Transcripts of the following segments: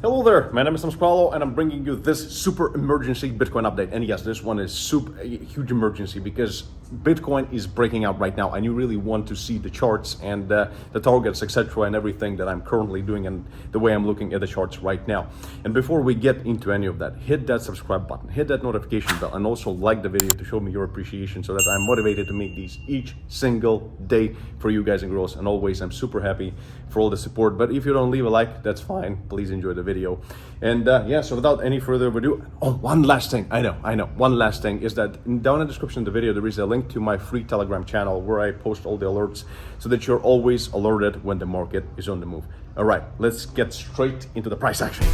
Hello there, my name is Sam Squalo and I'm bringing you this super emergency Bitcoin update. And yes, this one is a huge emergency because Bitcoin is breaking out right now and you really want to see the charts and the targets, etc. and everything that I'm currently doing and the way I'm looking at the charts right now. And before we get into any of that, hit that subscribe button, hit that notification bell, and also like the video to show me your appreciation so that I'm motivated to make these each single day for you guys and girls. And always, I'm super happy for all the support. But if you don't leave a like, that's fine. Please enjoy the video. And yeah, so without any further ado, one last thing. I know. One last thing is that down in the description of the video, there is a link to my free Telegram channel where I post all the alerts so that you're always alerted when the market is on the move. All right, let's get straight into the price action.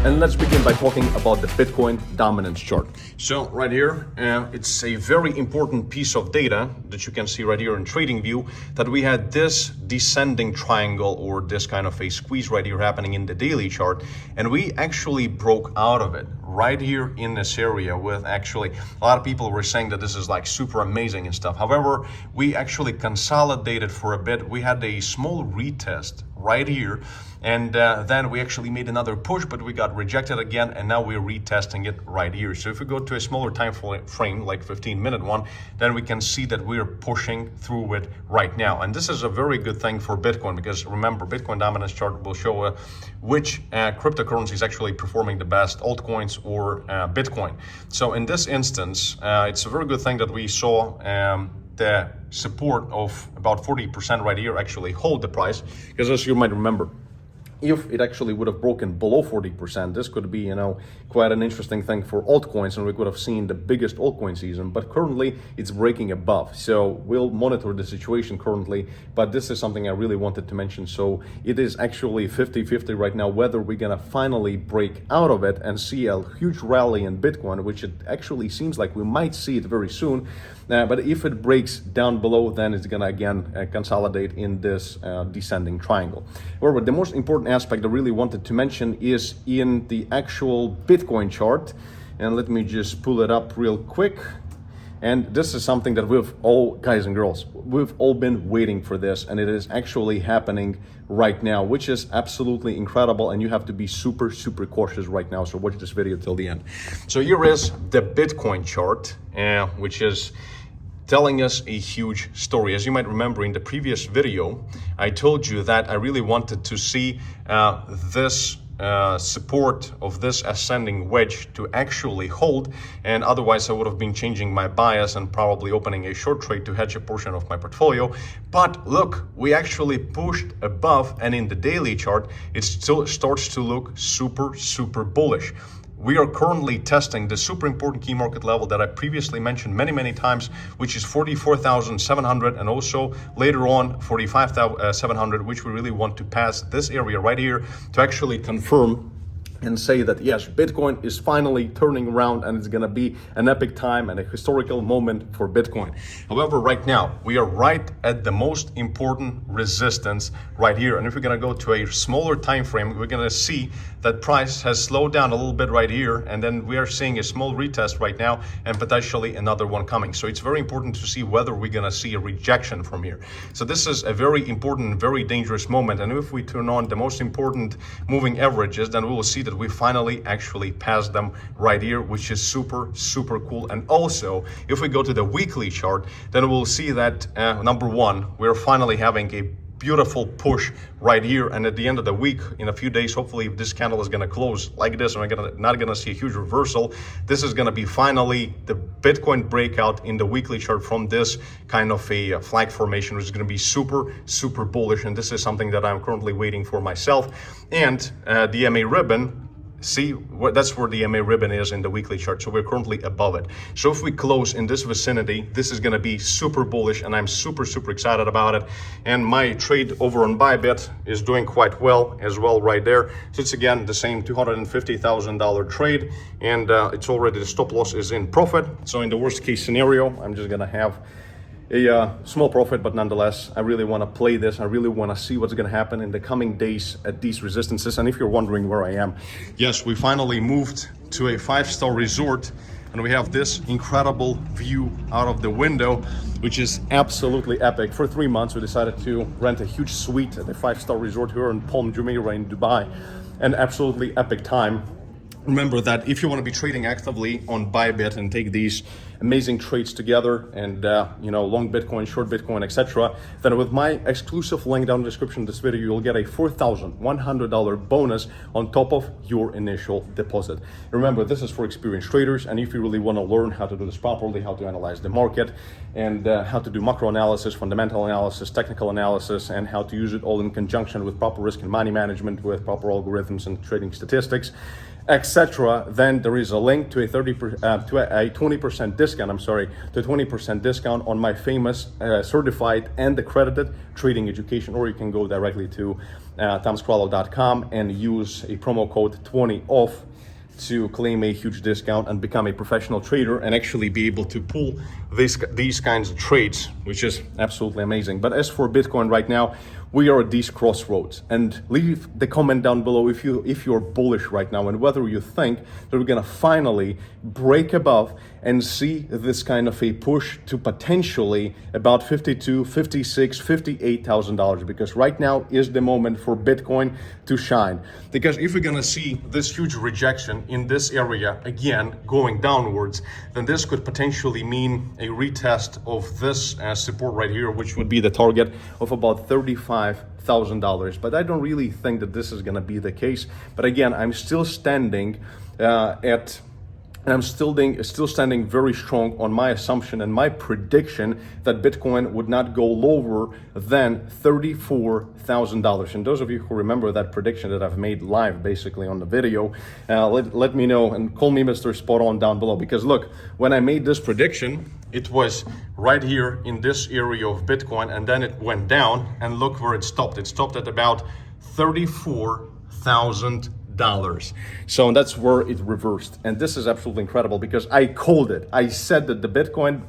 And let's begin by talking about the Bitcoin dominance chart. So right here, it's a very important piece of data that you can see right here in TradingView, that we had this descending triangle or this kind of a squeeze right here happening in the daily chart. And we actually broke out of it right here in this area with actually a lot of people were saying that this is like super amazing and stuff. However, we actually consolidated for a bit. We had a small retest right here, and then we actually made another push, but we got rejected again, and now we're retesting it right here. So if we go to a smaller time frame, like 15-minute one, then we can see that we're pushing through it right now. And this is a very good thing for Bitcoin, because remember, Bitcoin dominance chart will show which cryptocurrency is actually performing the best, altcoins or Bitcoin. So in this instance, it's a very good thing that we saw the support of about 40% right here actually hold the price, because as you might remember, if it actually would have broken below 40%, this could be, quite an interesting thing for altcoins, and we could have seen the biggest altcoin season. But currently, it's breaking above. So we'll monitor the situation currently, but this is something I really wanted to mention. So it is actually 50-50 right now, whether we're gonna finally break out of it and see a huge rally in Bitcoin, which it actually seems like we might see it very soon. But if it breaks down below, then it's gonna again consolidate in this descending triangle. However, the most important aspect I really wanted to mention is in the actual Bitcoin chart. And let me just pull it up real quick. And this is something that we've all, guys and girls, we've all been waiting for this, and it is actually happening right now, which is absolutely incredible. And you have to be super cautious right now. So watch this video till the end. So here is the Bitcoin chart, which is telling us a huge story. As you might remember in the previous video, I told you that I really wanted to see this support of this ascending wedge to actually hold, and otherwise I would have been changing my bias and probably opening a short trade to hedge a portion of my portfolio. But look, we actually pushed above, and in the daily chart it still starts to look super bullish. We are currently testing the super important key market level that I previously mentioned many times, which is 44,700, and also later on 45,700, which we really want to pass this area right here to actually confirm and say that yes, Bitcoin is finally turning around and it's gonna be an epic time and a historical moment for Bitcoin. However, right now, we are right at the most important resistance right here. And if we're gonna go to a smaller time frame, we're gonna see that price has slowed down a little bit right here, and then we are seeing a small retest right now and potentially another one coming. So it's very important to see whether we're gonna see a rejection from here. So this is a very important, very dangerous moment. And if we turn on the most important moving averages, then we will see that we finally actually passed them right here, which is super cool. And also, if we go to the weekly chart, then we'll see that number one, we're finally having a beautiful push right here, and at the end of the week, in a few days, hopefully this candle is going to close like this, and we're not going to see a huge reversal. This is going to be finally the Bitcoin breakout in the weekly chart from this kind of a flag formation, which is going to be super bullish, and this is something that I'm currently waiting for myself. And the MA ribbon, see, that's where the MA ribbon is in the weekly chart. So we're currently above it. So if we close in this vicinity, this is going to be super bullish, and I'm super excited about it. And my trade over on Bybit is doing quite well as well right there. So it's again the same $250,000 trade, and it's already, the stop loss is in profit. So in the worst case scenario, I'm just going to have a small profit, but nonetheless, I really want to play this. I really want to see what's going to happen in the coming days at these resistances. And if you're wondering where I am, yes, we finally moved to a 5-star resort and we have this incredible view out of the window, which is absolutely epic. For 3 months, we decided to rent a huge suite at a 5-star resort here in Palm Jumeirah in Dubai. An absolutely epic time. Remember that if you want to be trading actively on Bybit and take these amazing trades together and long Bitcoin, short Bitcoin, etc., then with my exclusive link down in the description of this video, you'll get a $4,100 bonus on top of your initial deposit. Remember, this is for experienced traders, and if you really want to learn how to do this properly, how to analyze the market, and how to do macro analysis, fundamental analysis, technical analysis, and how to use it all in conjunction with proper risk and money management, with proper algorithms and trading statistics, etc., then there is a link to a 20% discount. To a 20% discount on my famous certified and accredited trading education, or you can go directly to tomskrallo.com and use a promo code 20OFF to claim a huge discount and become a professional trader and actually be able to pull these kinds of trades, which is absolutely amazing. But as for Bitcoin right now, we are at these crossroads, and leave the comment down below if you're bullish right now and whether you think that we're gonna finally break above and see this kind of a push to potentially about $52,000, $56,000, $58,000, because right now is the moment for Bitcoin to shine. Because if we're gonna see this huge rejection in this area again going downwards, then this could potentially mean a retest of this support right here, which would be the target of about $35,000. But I don't really think that this is going to be the case. But again, I'm still standing still standing very strong on my assumption and my prediction that Bitcoin would not go lower than $34,000. And those of you who remember that prediction that I've made live basically on the video, let me know and call me Mr. Spot On down below. Because look, when I made this prediction, it was right here in this area of Bitcoin, and then it went down, and look where it stopped. It stopped at about $34,000. So that's where it reversed, and this is absolutely incredible because I called it. I said that the Bitcoin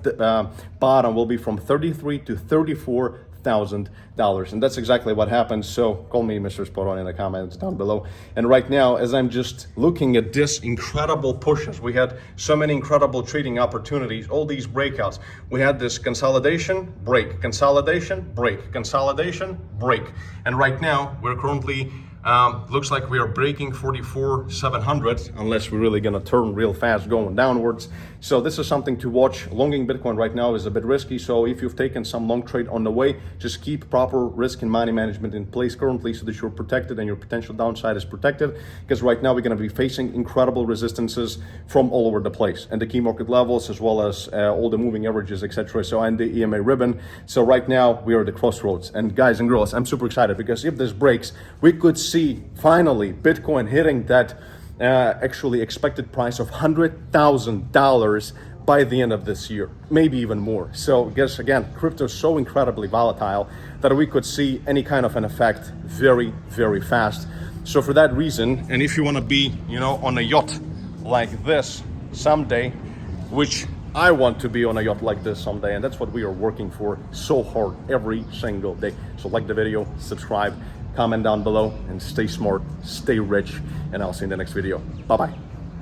bottom will be from $33,000 to $34,000, and that's exactly what happened. So call me Mr. Spot On in the comments down below. And right now, as I'm just looking at this incredible pushes, we had so many incredible trading opportunities, all these breakouts. We had this consolidation, break, consolidation, break, consolidation, break, and right now we're currently looks like we are breaking 44,700 unless we're really gonna turn real fast going downwards. So this is something to watch. Longing Bitcoin right now is a bit risky, so if you've taken some long trade on the way, just keep proper risk and money management in place currently so that you're protected and your potential downside is protected, because right now we're going to be facing incredible resistances from all over the place, and the key market levels as well as all the moving averages, etc. So, and the EMA ribbon. So right now we are at the crossroads, and guys and girls, I'm super excited because if this breaks, we could see finally Bitcoin hitting that actually expected price of $100,000 by the end of this year, maybe even more. So guess again, crypto is so incredibly volatile that we could see any kind of an effect very, very fast. So for that reason, and if you want to be, on a yacht like this someday, which I want to be on a yacht like this someday, and that's what we are working for so hard every single day. So like the video, subscribe, comment down below, and stay smart, stay rich, and I'll see you in the next video. Bye-bye.